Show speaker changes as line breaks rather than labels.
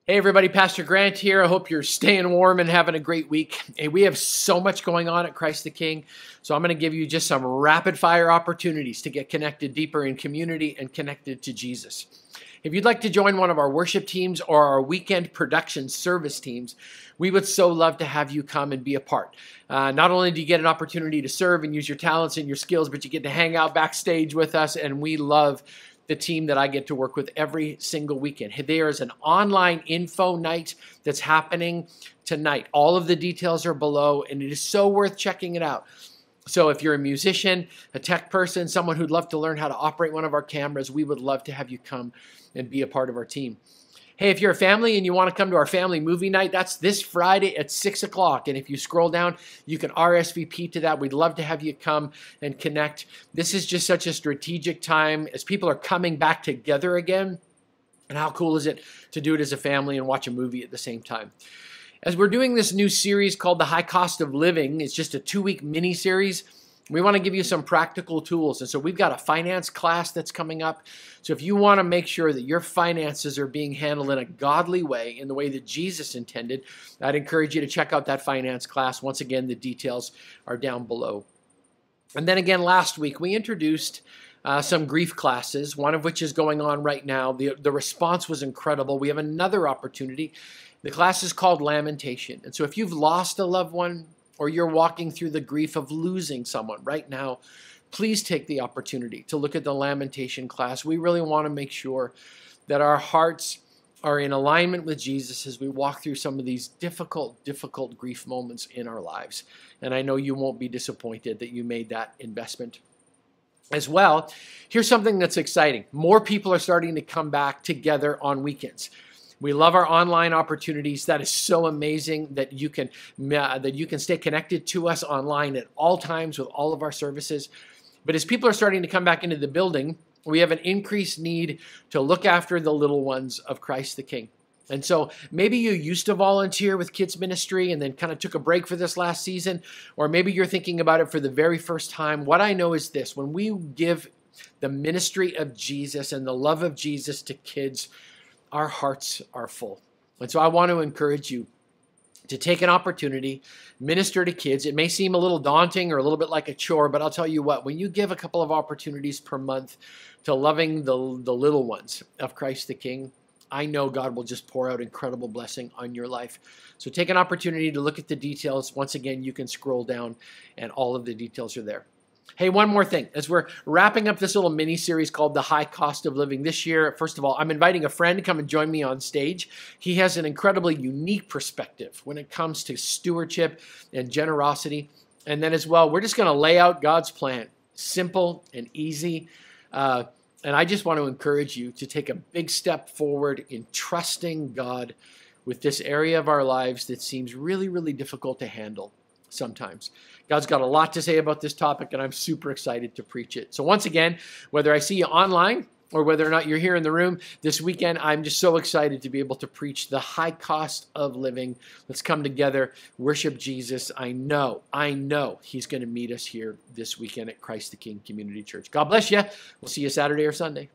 Hey everybody, Pastor Grant here. I hope you're staying warm and having a great week. Hey, we have so much going on at Christ the King, so I'm going to give you just some rapid fire opportunities to get connected deeper in community and connected to Jesus. If you'd like to join one of our worship teams or our weekend production service teams, we would so love to have you come and be a part. Not only do you get an opportunity to serve and use your talents and your skills, but you get to hang out backstage with us, and we love the team that I get to work with every single weekend. There is an online info night that's happening tonight. All of the details are below, and it is so worth checking it out. So if you're a musician, a tech person, someone who'd love to learn how to operate one of our cameras, we would love to have you come and be a part of our team. Hey, if you're a family and you want to come to our family movie night, that's this Friday at 6 o'clock. And if you scroll down, you can RSVP to that. We'd love to have you come and connect. This is just such a strategic time as people are coming back together again. And how cool is it to do it as a family and watch a movie at the same time? As we're doing this new series called The High Cost of Living, it's just a 2-week mini series. We want to give you some practical tools. And so we've got a finance class that's coming up. So if you want to make sure that your finances are being handled in a godly way, in the way that Jesus intended, I'd encourage you to check out that finance class. Once again, the details are down below. And then again, last week, we introduced some grief classes, one of which is going on right now. The response was incredible. We have another opportunity. The class is called Lamentation. And so if you've lost a loved one, or you're walking through the grief of losing someone right now, please take the opportunity to look at the Lamentation class. We really want to make sure that our hearts are in alignment with Jesus as we walk through some of these difficult grief moments in our lives. And I know you won't be disappointed that you made that investment. As well, here's something that's exciting. More people are starting to come back together on weekends. We love our online opportunities. That is so amazing that you can stay connected to us online at all times with all of our services. But as people are starting to come back into the building, we have an increased need to look after the little ones of Christ the King. And so maybe you used to volunteer with kids ministry and then kind of took a break for this last season, or maybe you're thinking about it for the very first time. What I know is this: when we give the ministry of Jesus and the love of Jesus to kids, our hearts are full. And so I want to encourage you to take an opportunity, minister to kids. It may seem a little daunting or a little bit like a chore, but I'll tell you what, when you give a couple of opportunities per month to loving the little ones of Christ the King, I know God will just pour out incredible blessing on your life. So take an opportunity to look at the details. Once again, you can scroll down and all of the details are there. Hey, one more thing. As we're wrapping up this little mini-series called The High Cost of Living this year, first of all, I'm inviting a friend to come and join me on stage. He has an incredibly unique perspective when it comes to stewardship and generosity. And then as well, we're just going to lay out God's plan. Simple and easy. And I just want to encourage you to take a big step forward in trusting God with this area of our lives that seems really difficult to handle sometimes. God's got a lot to say about this topic, and I'm super excited to preach it. So once again, whether I see you online or whether or not you're here in the room this weekend, I'm just so excited to be able to preach the high cost of living. Let's come together, worship Jesus. I know He's going to meet us here this weekend at Christ the King Community Church. God bless you. We'll see you Saturday or Sunday.